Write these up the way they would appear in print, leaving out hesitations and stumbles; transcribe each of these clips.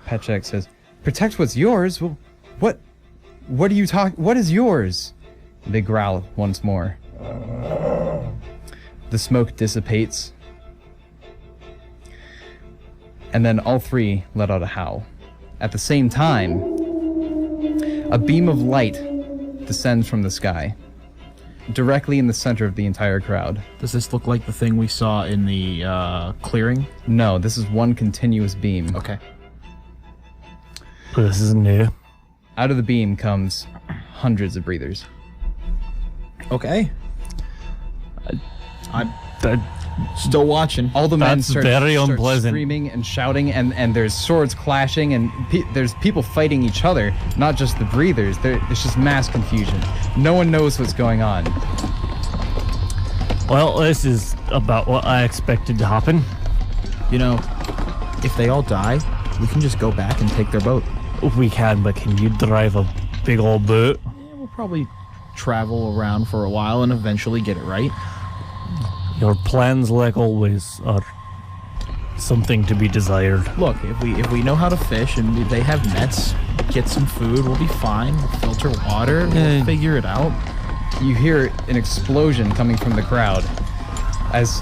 Petchek says, "Protect what's yours? Well, what are you what is yours?" They growl once more. The smoke dissipates. And then all three let out a howl. At the same time, a beam of light descends from the sky, directly in the center of the entire crowd. Does this look like the thing we saw in the clearing? No, this is one continuous beam. Okay. This is new. Out of the beam comes hundreds of breathers. Okay. I'm still watching. All the men That's start very unpleasant. screaming and shouting, and there's swords clashing, and there's people fighting each other, not just the breathers. There's just mass confusion. No one knows what's going on. Well, this is about what I expected to happen. You know, if they all die, we can just go back and take their boat. We can, but can you drive a big old boat? Yeah, we'll probably travel around for a while and eventually get it right. Your plans, like always, are something to be desired. Look, if we know how to fish and they have nets, get some food, we'll be fine. We'll filter water, we'll figure it out. You hear an explosion coming from the crowd as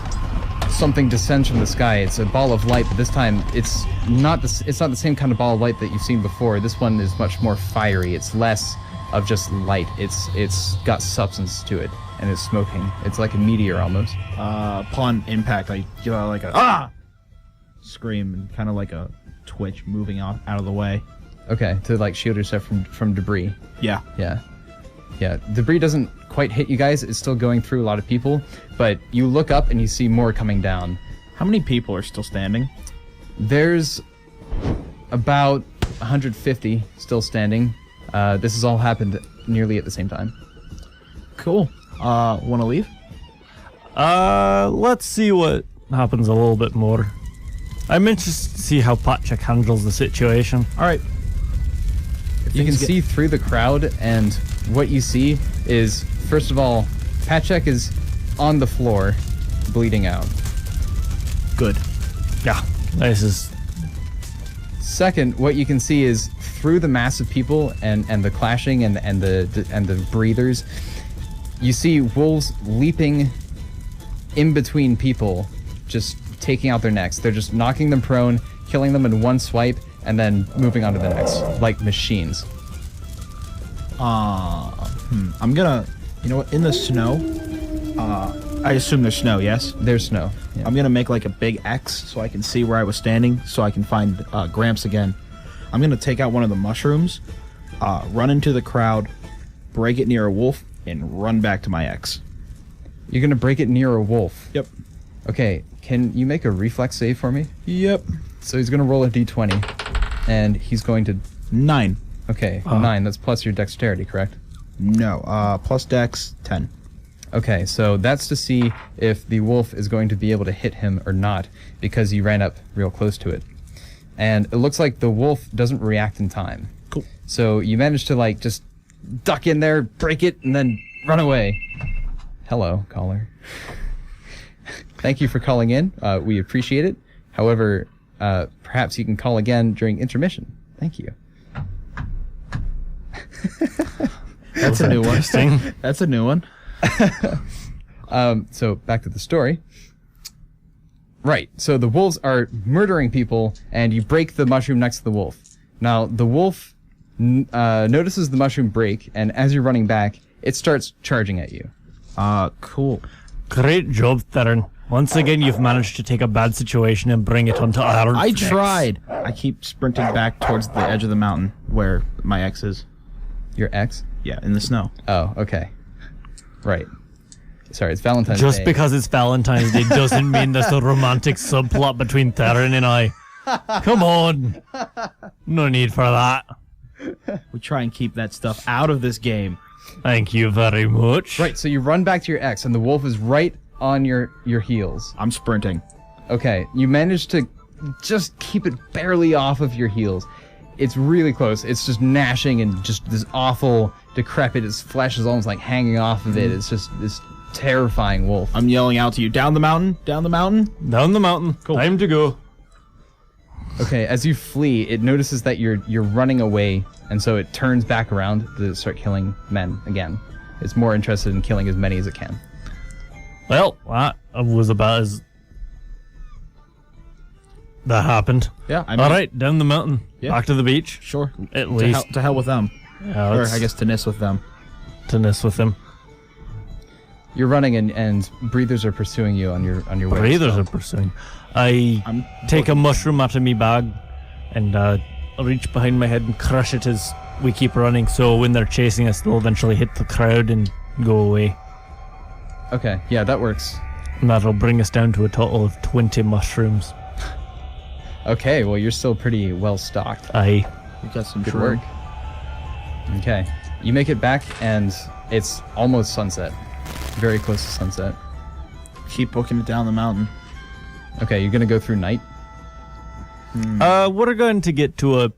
something descends from the sky. It's a ball of light, but this time it's not the same kind of ball of light that you've seen before. This one is much more fiery. It's less of just light. It's got substance to it, and it's smoking. It's like a meteor almost. Upon impact, I give out like a scream and kind of like a twitch, moving out of the way. Okay, to like shield yourself from debris. Yeah. Yeah. Debris doesn't quite hit you guys. It's still going through a lot of people, but you look up and you see more coming down. How many people are still standing? There's about 150 still standing. This has all happened nearly at the same time. Cool. Want to leave? Let's see what happens a little bit more. I'm interested to see how Patrick handles the situation. All right. You can see through the crowd, and what you see is, first of all, Patrick is on the floor, bleeding out. Good. Yeah, this is... Second, what you can see is through the mass of people and the clashing and the breathers, you see wolves leaping in between people, just taking out their necks. They're just knocking them prone, killing them in one swipe, and then moving on to the next, like machines. I'm gonna, you know what, in the snow, I assume there's snow, yes? There's snow. Yeah. I'm gonna make like a big X so I can see where I was standing, so I can find Gramps again. I'm gonna take out one of the mushrooms, run into the crowd, break it near a wolf, and run back to my X. You're gonna break it near a wolf. Yep. Okay, can you make a reflex save for me? Yep. So he's gonna roll a d20, and he's going to... 9. Okay, 9. That's plus your dexterity, correct? No, plus dex, 10. Okay, so that's to see if the wolf is going to be able to hit him or not, because you ran up real close to it. And it looks like the wolf doesn't react in time. Cool. So you managed to, like, just duck in there, break it, and then run away. Hello, caller. Thank you for calling in. We appreciate it. However, perhaps you can call again during intermission. Thank you. That's a new one. That's a new one. So back to the story. Right, so the wolves are murdering people, and you break the mushroom next to the wolf. Now, the wolf notices the mushroom break, and as you're running back, it starts charging at you. Cool. Great job, Theron. Once again, you've managed to take a bad situation and bring it onto our I necks. tried. I keep sprinting back towards the edge of the mountain where my X is. Your ex? Yeah, in the snow. Oh, okay. Right. Sorry, it's Valentine's Just Day. because it's Valentine's Day doesn't mean there's a romantic subplot between Theron and I. Come on. No need for that. We try and keep that stuff out of this game. Thank you very much. Right, so you run back to your ex, and the wolf is right on your heels. I'm sprinting. Okay, you managed to just keep it barely off of your heels. It's really close. It's just gnashing and just this awful, decrepit. Its flesh is almost like hanging off of it. It's just this terrifying wolf. I'm yelling out to you, down the mountain, down the mountain. Down the mountain. Cool. Time to go. Okay, as you flee, it notices that you're running away, and so it turns back around to start killing men again. It's more interested in killing as many as it can. Well, that was about as... That happened. Yeah, I All right, down the mountain. Yeah. Back to the beach. Sure. At least. To hell with them. Yeah, Or let's I guess to Nis with them. tennis with him. You're running, and breathers are pursuing you on your way. Breathers are pursuing. I I'm take a mushroom out of me bag and reach behind my head and crush it as we keep running. So when they're chasing us, they'll eventually hit the crowd and go away. Okay, yeah, that works. And that'll bring us down to a total of 20 mushrooms. Okay, well, you're still pretty well stocked. You got some Good shroom. work. Okay, you make it back, and it's almost sunset. Very close to sunset. Keep booking it down the mountain. Okay, you're gonna go through night. We're going to get to a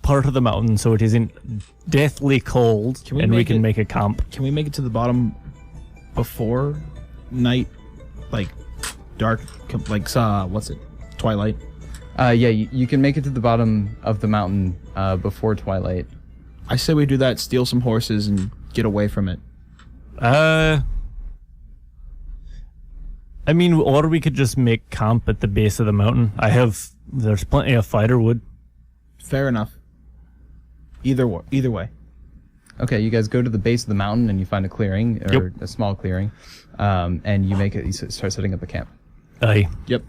part of the mountain so it isn't deathly cold, Can we and we make can it- make a camp. Can we make it to the bottom before night? Like dark, what's it? Twilight? Yeah, you can make it to the bottom of the mountain before twilight. I say we do that, steal some horses, and get away from it. I mean, or we could just make camp at the base of the mountain. There's plenty of firewood. Fair enough. Either way. Okay, you guys go to the base of the mountain and you find a clearing, or Yep. a small clearing, and you start setting up a camp. Aye. Yep.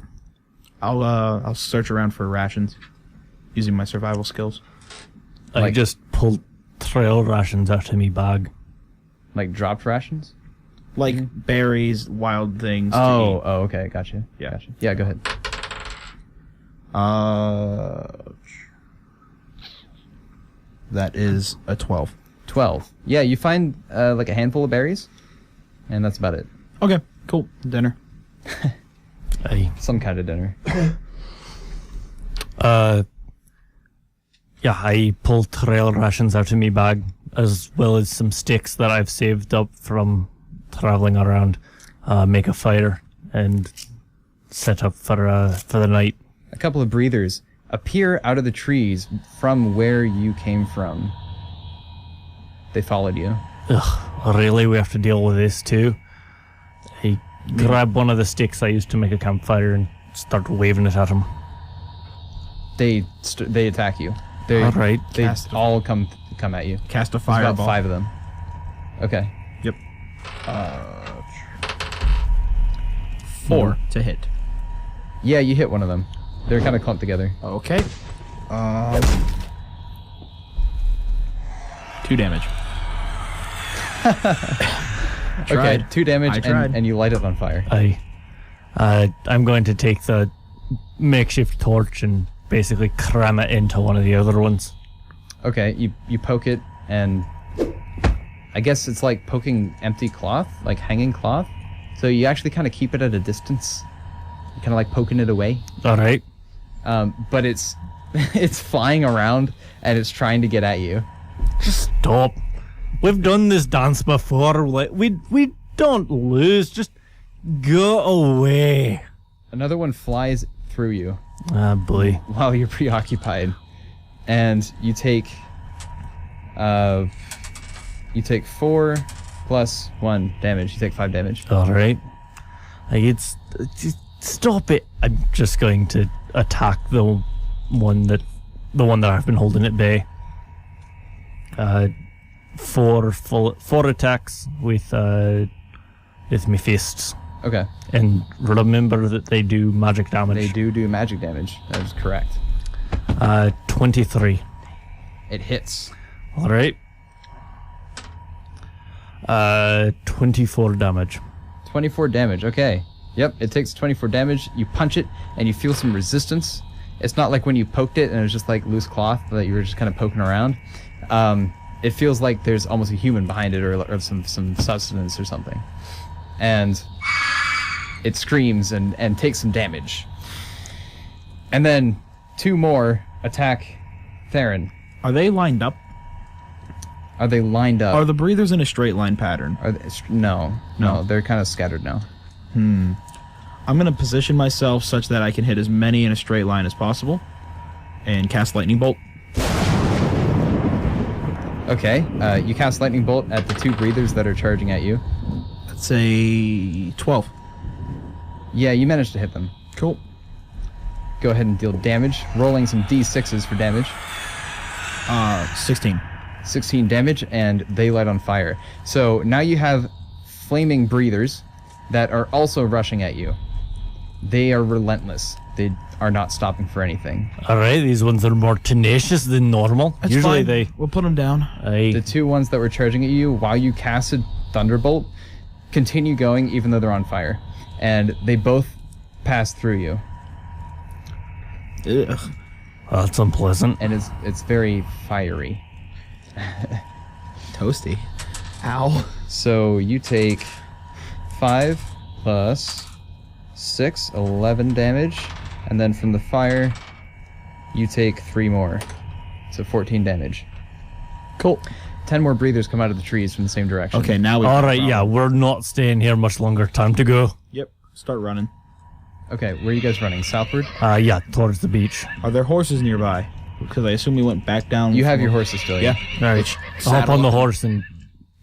I'll search around for rations using my survival skills. I Like- just pulled trail rations out of me bag. Like dropped rations? Like berries, wild things. Oh, okay, gotcha. Yeah. Gotcha. Yeah, go ahead. That is a 12. 12. Yeah, you find like a handful of berries, and that's about it. Okay, cool. Dinner. Aye. Some kind of dinner. Yeah, I pulled trail rations out of me bag, as well as some sticks that I've saved up from traveling around. Make a fire and set up for the night. A couple of breathers appear out of the trees from where you came from. They followed you. Ugh, really? We have to deal with this too? I grab one of the sticks I used to make a campfire and start waving it at him. They attack you. All right. They Cast a- all come at you. Cast a There's about fireball. 5 of them. Okay. Yep. 4 to hit. Yeah, you hit one of them. They're kind of clumped together. Okay. 2 damage. Okay, Tried. 2 damage, I tried. and you light it on fire. I'm going to take the makeshift torch and basically cram it into one of the other ones. Okay, you poke it, and I guess it's like poking empty cloth, like hanging cloth. So you actually kind of keep it at a distance, kind of like poking it away. All right. But it's it's flying around and it's trying to get at you. Stop. We've done this dance before. We don't lose. Just go away. Another one flies through you Ah, boy. while you're preoccupied, and you take 4 plus 1 damage. You take 5 damage. All right. Just stop it. I'm just going to attack the one that I've been holding at bay. 4 attacks with my fists. Okay, And remember that they do magic damage. they do magic damage. That is correct. 23. It hits. All right. 24 damage. 24 damage. Okay. Yep, it takes 24 damage. You punch it, and you feel some resistance. It's not like when you poked it and it was just like loose cloth that you were just kind of poking around. It feels like there's almost a human behind it, or some sustenance or something. And it screams and takes some damage. And then 2 more attack Theron. Are they lined up? Are they lined up? Are the breathers in a straight line pattern? Are they, no, they're kind of scattered now. I'm going to position myself such that I can hit as many in a straight line as possible. and cast lightning bolt. Okay, you cast lightning bolt at the 2 breathers that are charging at you. That's a 12. Yeah, you managed to hit them. Cool. Go ahead and deal damage. Rolling some d6s for damage. 16. 16 damage, and they light on fire. So now you have flaming breathers that are also rushing at you. They are relentless. They are not stopping for anything. All right, these ones are more tenacious than normal. That's Usually fine. We'll put them down. The 2 ones that were charging at you while you casted Thunderbolt continue going even though they're on fire. And they both pass through you. Ugh. That's unpleasant. And it's very fiery. Toasty. Ow. So you take 5 plus 6, 11 damage. And then from the fire, you take 3 more. So 14 damage. Cool. 10 more breathers come out of the trees from the same direction. Okay, now we. All right, yeah, we're not staying here much longer. Time to go. Yep. Start running. Okay, where are you guys running? Southward? Yeah, towards the beach. Are there horses nearby? Because I assume we went back down. You have your horses still, Yeah. All right, hop on the horse and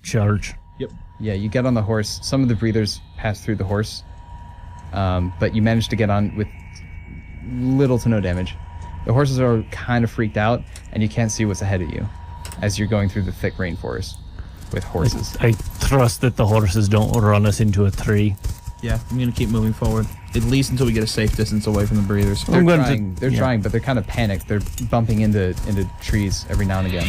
charge. Yep. Yeah, you get on the horse. Some of the breathers pass through the horse, but you manage to get on with little to no damage. The horses are kind of freaked out, and you can't see what's ahead of you as you're going through the thick rainforest with horses. I trust that the horses don't run us into a tree. Yeah, I'm gonna keep moving forward, at least until we get a safe distance away from the breathers. They're I'm going to- trying, they're yeah. trying, but they're kind of panicked. They're bumping into trees every now and again,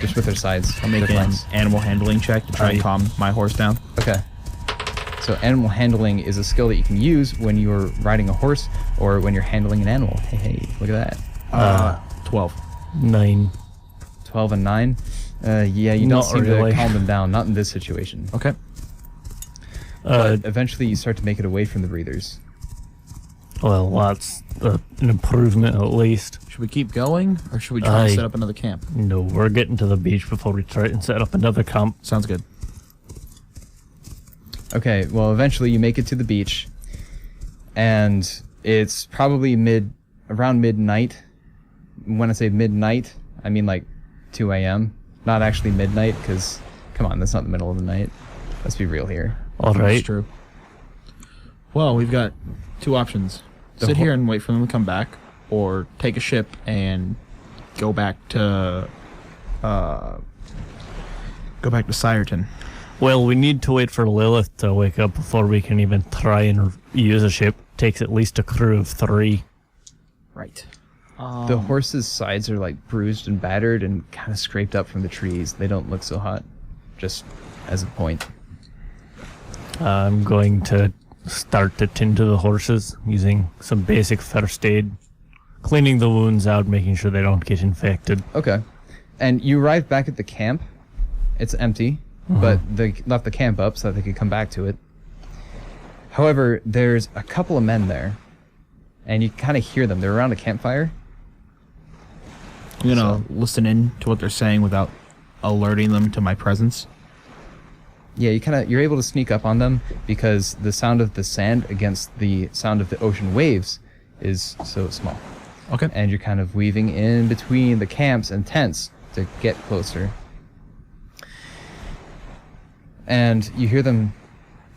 just with their sides. I'll make their an flanks. animal handling check to try and Aye. calm my horse down. Okay. So animal handling is a skill that you can use when you're riding a horse or when you're handling an animal. Hey, look at that. 12. 9. 12 and 9. Yeah, you don't Not seem really. to calm them down. Not in this situation. Okay. But eventually you start to make it away from the breathers. Well, that's an improvement at least. Should we keep going, or should we try Aye. to set up another camp? No, we're getting to the beach before we try and set up another camp. Sounds good. Okay, well, eventually you make it to the beach. And it's probably around midnight. When I say midnight, I mean like 2 a.m. Not actually midnight, because, come on, that's not the middle of the night. Let's be real here. All That's right. true. Well, we've got 2 options. Sit here and wait for them to come back, or take a ship and go back to Sireton. Well, we need to wait for Lilith to wake up before we can even try and use a ship. Takes at least a crew of 3. Right. The horse's sides are like bruised and battered and kind of scraped up from the trees. They don't look so hot, just as a point. I'm going to start to tend to the horses using some basic first aid, cleaning the wounds out, making sure they don't get infected. Okay. And you arrive back at the camp. It's empty, but they left the camp up so that they could come back to it. However, there's a couple of men there, and you kind of hear them. They're around a campfire. I'm gonna listen in to what they're saying without alerting them to my presence. Yeah, you're able to sneak up on them because the sound of the sand against the sound of the ocean waves is so small. Okay. And you're kind of weaving in between the camps and tents to get closer. And you hear them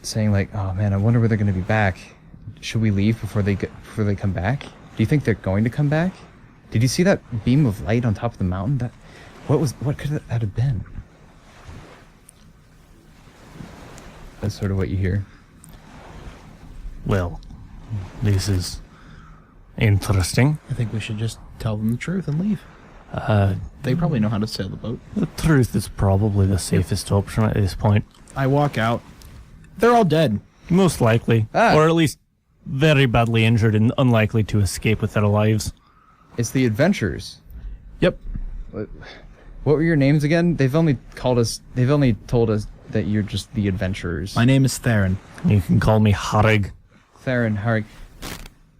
saying like, "Oh man, I wonder where they're going to be back. Should we leave before they come back? Do you think they're going to come back? Did you see that beam of light on top of the mountain? What could that have been?" That's sort of what you hear. Well, this is interesting. I think we should just tell them the truth and leave. They probably know how to sail the boat. The truth is probably the safest option at this point. I walk out. They're all dead. Most likely. Ah. Or at least very badly injured and unlikely to escape with their lives. It's the adventurers. Yep. What were your names again? They've only told us that you're just the adventurers. My name is Theron. You can call me Harig. Theron, Harig.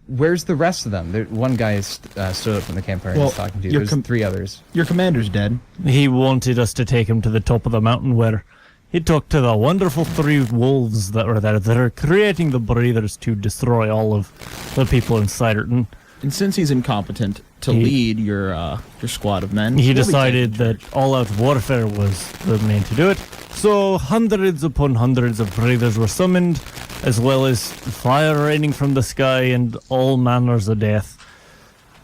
Where's the rest of them? One guy stood up from the campfire and Well, was talking to you. your There's 3 others. Your commander's dead. He wanted us to take him to the top of the mountain where he talked to the wonderful 3 wolves that were there that are creating the breathers to destroy all of the people in Siderton. And since he's incompetent to lead your squad of men, He we'll be decided taking that all-out warfare was the main to do it. So hundreds upon hundreds of breathers were summoned, as well as fire raining from the sky and all manners of death.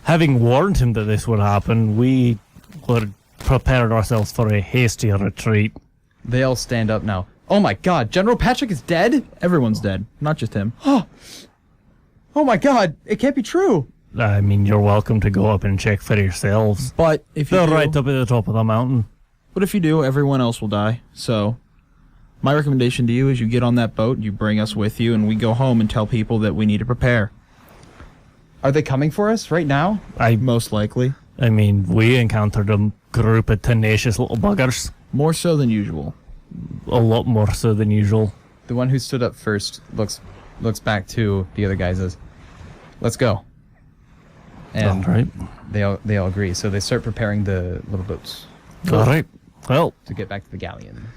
Having warned him that this would happen, we were prepared ourselves for a hasty retreat. They all stand up now. Oh my god, General Patrick is dead? Everyone's dead, not just him. Oh my god, it can't be true. I mean, you're welcome to go up and check for yourselves. But if you They're do, right up at the top of the mountain. But if you do, everyone else will die. So, my recommendation to you is you get on that boat, you bring us with you, and we go home and tell people that we need to prepare. Are they coming for us right now? Most likely. I mean, we encountered a group of tenacious little buggers. More so than usual. A lot more so than usual. The one who stood up first looks back to the other guys and says, "Let's go." And All right. they all agree. So they start preparing the little boats All right. Well, to get back to the galleon.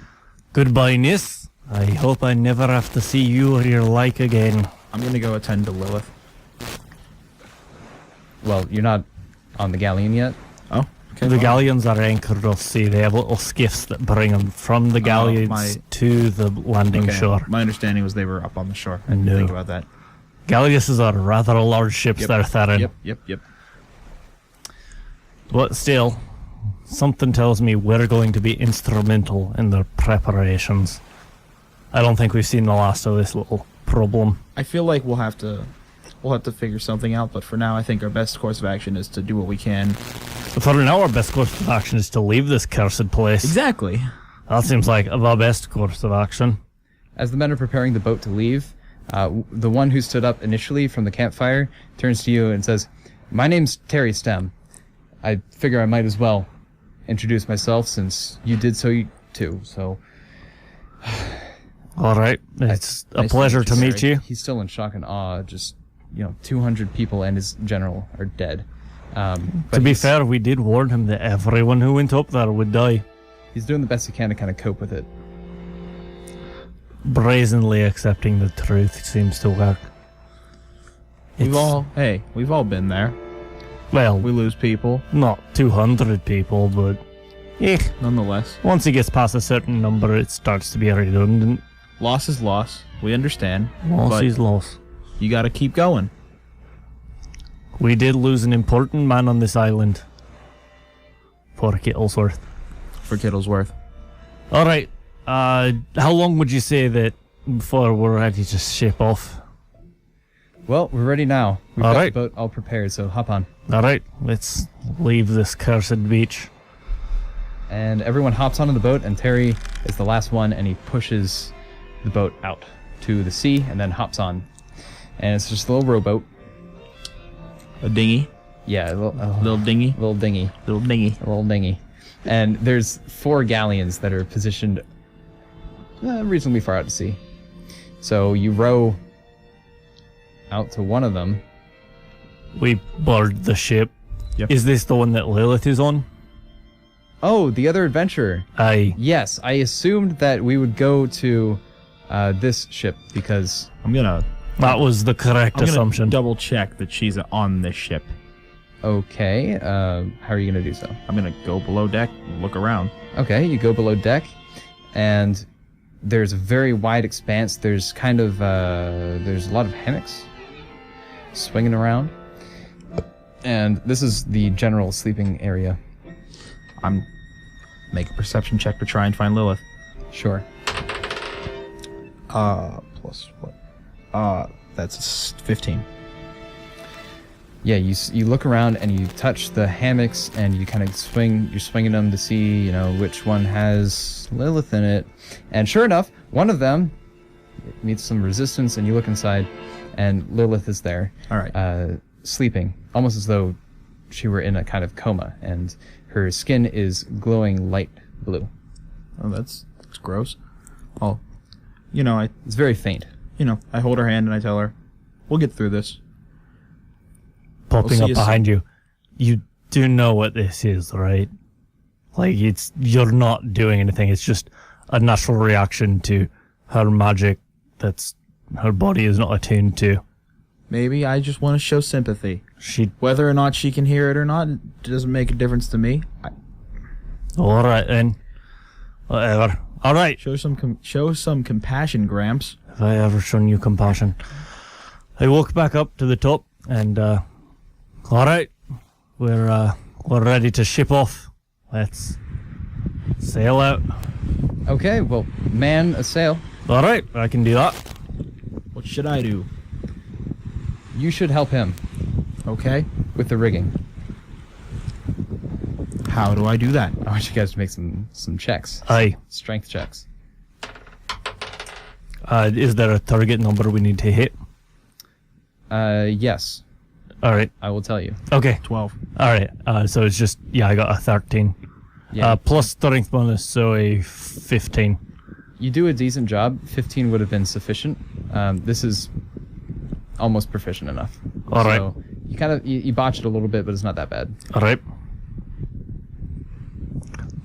goodbye, Nis. I hope I never have to see you or your like again. I'm gonna go attend to Lilith. Well, you're not on the galleon yet. Oh, okay. The fine. galleons are anchored off sea. They have little skiffs that bring them from the galleons to the landing Okay. shore. My understanding was they were up on the shore. I didn't No. think about that. Galleasses are rather large ships Yep. there, Theron. Yep. But still, something tells me we're going to be instrumental in their preparations. I don't think we've seen the last of this little problem. I feel like we'll have to figure something out, but for now I think our best course of action is to do what we can. For now, our best course of action is to leave this cursed place. Exactly. That seems like the best course of action. As the men are preparing the boat to leave, the one who stood up initially from the campfire turns to you and says, "My name's Terry Stem. I figure I might as well introduce myself since you did so too." So All right. It's a nice pleasure to meet you. he's still in shock and awe. Just 200 people and his general are dead. To But be he's- fair, we did warn him that everyone who went up there would die. he's doing the best he can to kind of cope with it. Brazenly accepting the truth seems to work. We've all been there. Well, We lose people, not 200 people, but nonetheless. once he gets past a certain number, it starts to be redundant. Loss is loss. We understand. Loss but is loss. you got to keep going. We did lose an important man on this island. For Kittlesworth. For Kittlesworth. Alright, how long would you say that before we're ready to ship off? Well, we're ready now. We've All got right. the boat all prepared, so hop on. Alright, let's leave this cursed beach. And everyone hops onto the boat, and Terry is the last one, and he pushes the boat out to the sea, and then hops on. And it's just a little rowboat. A dinghy. Yeah, Little dinghy. little dinghy. Little dinghy. A little dinghy. And there's 4 galleons that are positioned reasonably far out to sea. So you row out to one of them. We board the ship. Yep. Is this the one that Lilith is on? Oh, the other adventurer. Aye. Yes, I assumed that we would go to this ship because... That was the correct I'm assumption. gonna double check that she's on this ship. Okay, how are you going to do so? I'm gonna go below deck and look around. Okay, you go below deck, and there's a very wide expanse. There's kind of, there's a lot of hammocks swinging around. And this is the general sleeping area. I'm make a perception check to try and find Lilith. Sure. Plus what? That's 15. Yeah, you look around and you touch the hammocks and you kind of you're swinging them to see, which one has Lilith in it. And sure enough, one of them meets some resistance and you look inside and Lilith is there. All right. Sleeping, almost as though she were in a kind of coma, and her skin is glowing light blue. Oh, that's gross. Oh, It's very faint. I hold her hand and I tell her, "We'll get through this." Popping see up you behind you. You do know what this is, right? Like, you're not doing anything. It's just a natural reaction to her magic that's her body is not attuned to. Maybe I just want to show sympathy. Whether or not she can hear it or not, it doesn't make a difference to me. All right then. Whatever. All right. Show some compassion, Gramps. Have I ever shown you compassion? I walk back up to the top and, all right, we're ready to ship off. Let's sail out. Okay, well, man a sail. All right, I can do that. What should I do? You should help him Okay. with the rigging. How do I do that? I want you guys to make some checks. Aye. Strength checks. Is there a target number we need to hit? Yes. All right. I will tell you. Okay. 12. All right. So it's just, yeah, I got a 13. Yeah. Plus strength bonus, so a 15. You do a decent job. 15 would have been sufficient. This is almost proficient enough. All right. So you kind of you botch it a little bit, but it's not that bad. All right.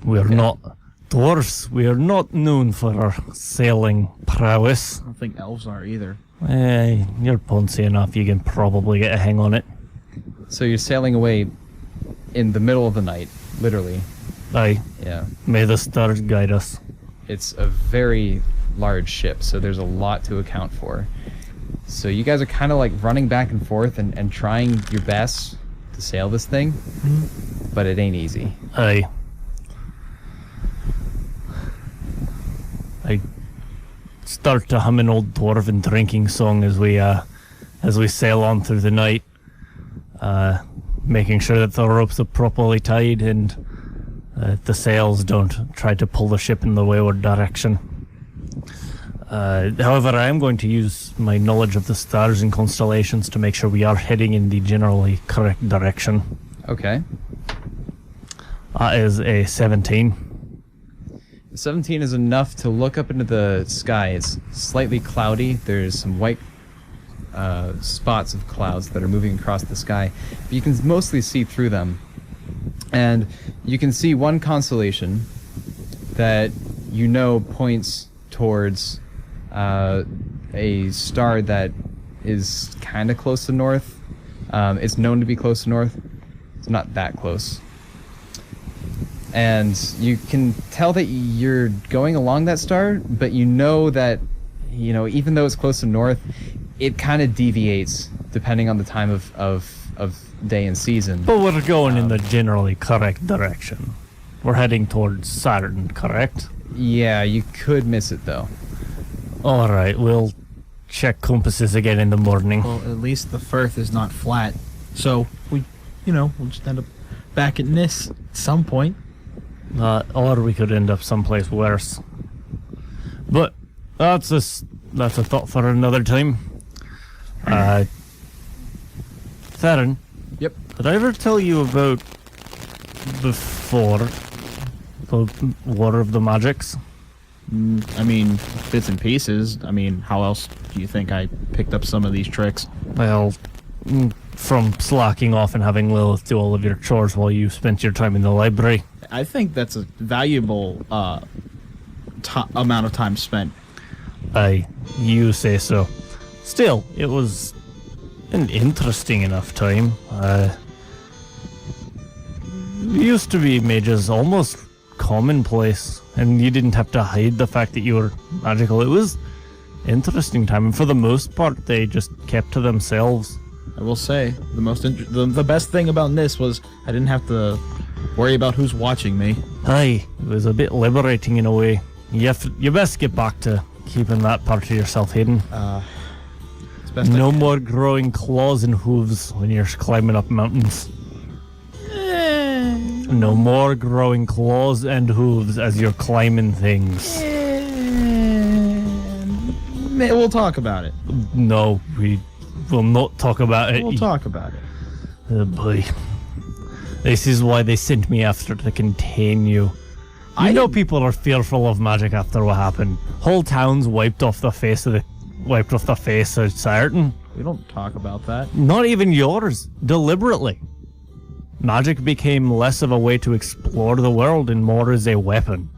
We're not dwarves. We are not known for our sailing prowess. I don't think elves are either. You're poncy enough. You can probably get a hang on it. So you're sailing away in the middle of the night, literally. Aye. Yeah. May the stars guide us. It's a very large ship, so there's a lot to account for. So you guys are kind of like running back and forth and trying your best to sail this thing, but it ain't easy. Aye. I start to hum an old dwarven drinking song as we sail on through the night, making sure that the ropes are properly tied and the sails don't try to pull the ship in the wayward direction. However, I am going to use my knowledge of the stars and constellations to make sure we are heading in the generally correct direction. Okay. That is a 17. 17 is enough to look up into the sky. It's slightly cloudy. There's some white spots of clouds that are moving across the sky, but you can mostly see through them. And you can see one constellation that you know points towards a star that is kind of close to north. It's known to be close to north. It's not that close. And you can tell that you're going along that star, but you know that, you know, even though it's close to north, it kind of deviates depending on the time of day and season. But we're going in the generally correct direction. We're heading towards Saturn, correct? Yeah, you could miss it though. All right, we'll check compasses again in the morning. Well, at least the Firth is not flat. So, we'll just end up back at Nis at some point. Or we could end up someplace worse. But that's a thought for another time. Theron. Yep. Did I ever tell you about before the War of the Magics? I mean, bits and pieces. I mean, how else do you think I picked up some of these tricks? Well, from slacking off and having Lilith do all of your chores while you spent your time in the library. I think that's a valuable amount of time spent. Aye, you say so. Still, it was an interesting enough time. Used to be mages almost commonplace, and you didn't have to hide the fact that you were magical. It was interesting time, and for the most part, they just kept to themselves. I will say, the best thing about Nis was I didn't have to worry about who's watching me. Aye, it was a bit liberating in a way. You best get back to keeping that part of yourself hidden. It's best No more growing claws and hooves when you're climbing up mountains. No more growing claws and hooves as you're climbing things. We'll talk about it. No, we will not talk about it. We'll talk about it. Oh boy. This is why they sent me after to contain you. I know people are fearful of magic after what happened. Whole towns wiped off the face of Saturn. We don't talk about that. Not even yours. Deliberately. Magic became less of a way to explore the world and more as a weapon.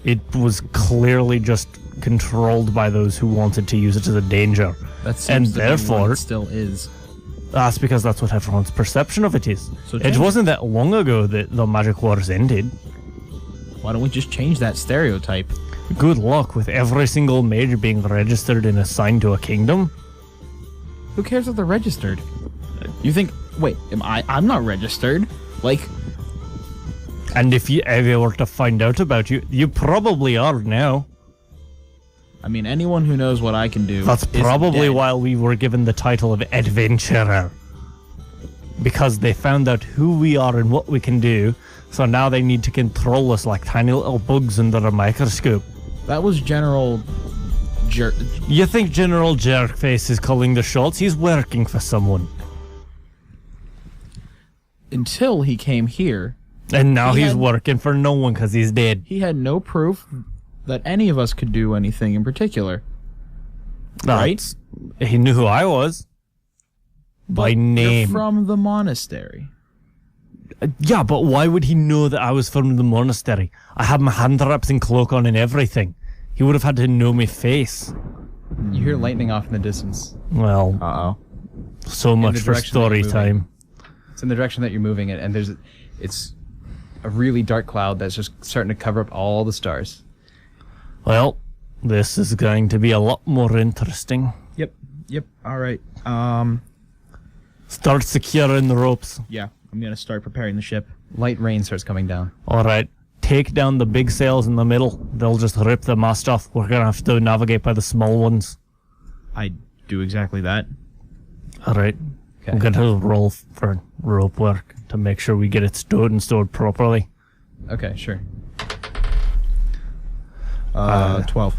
It was clearly just controlled by those who wanted to use it as a danger. That seems and to be therefore what it still is. That's because that's what everyone's perception of it is. So It change it. wasn't that long ago that the magic wars ended. Why don't we just change that stereotype? Good luck with every single mage being registered and assigned to a kingdom. Who cares if they're registered? You think? Wait, I'm not registered. Like, And if you ever were to find out about you probably are now. I mean, anyone who knows what I can do. That's is probably dead. why we were given the title of adventurer. Because they found out who we are and what we can do, so now they need to control us like tiny little bugs under a microscope. That was General You think General Jerkface is calling the shots? He's working for someone. Until he came here, And now He he's had- working for no one because he's dead. he had no proof that any of us could do anything in particular. Right? That's- He knew who I was. By But name. You're from the monastery. Yeah, but why would he know that I was from the monastery? I had my hand wraps and cloak on and everything. He would have had to know my face. You hear lightning off in the distance. Well, Uh-oh. so much the for direction that story you're time. moving. It's in the direction that you're moving it, and it's a really dark cloud that's just starting to cover up all the stars. Well, this is going to be a lot more interesting. Yep. All right. Start securing the ropes. Yeah, I'm gonna start preparing the ship. Light rain starts coming down. Alright, take down the big sails in the middle. They'll just rip the mast off. We're gonna have to navigate by the small ones. I do exactly that. Alright. Okay. I'm gonna roll for rope work to make sure we get it stowed and stored properly. Okay, sure. 12.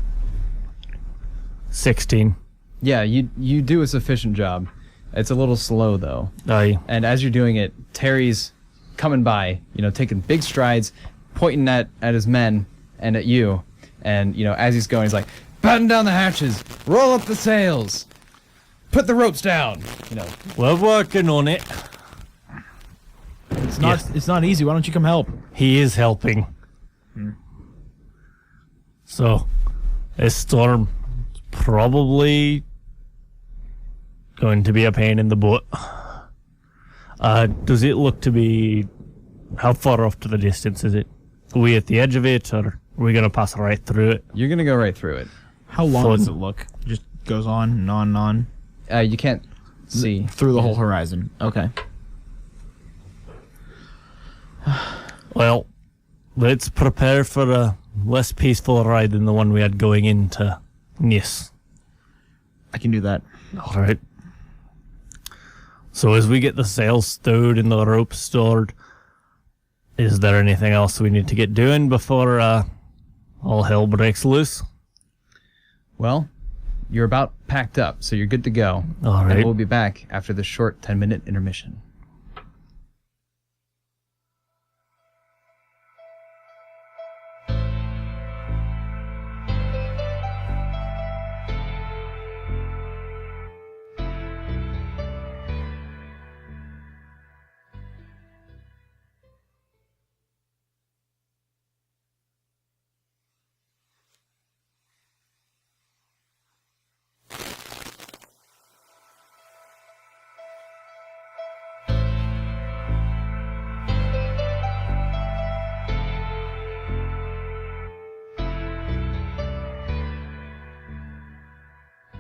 16. Yeah, you do a sufficient job. It's a little slow though. Aye. And as you're doing it, Terry's coming by, taking big strides, pointing at his men and at you. And, as he's going, he's like, batten down the hatches, roll up the sails, put the ropes down, We're working on it. It's not easy. Why don't you come help? He is helping. So, this storm is probably going to be a pain in the butt. Does it look to be... How far off to the distance is it? Are we at the edge of it, or are we going to pass right through it? You're going to go right through it. How long Fun. does it look? Just goes on and on and on? You can't see. Through the whole horizon. Okay. Well, let's prepare for a less peaceful ride than the one we had going into Nis. I can do that. Alright. So as we get the sails stowed and the rope stored, is there anything else we need to get doing before all hell breaks loose? Well, you're about packed up, so you're good to go. All And right. we'll be back after this short 10-minute intermission.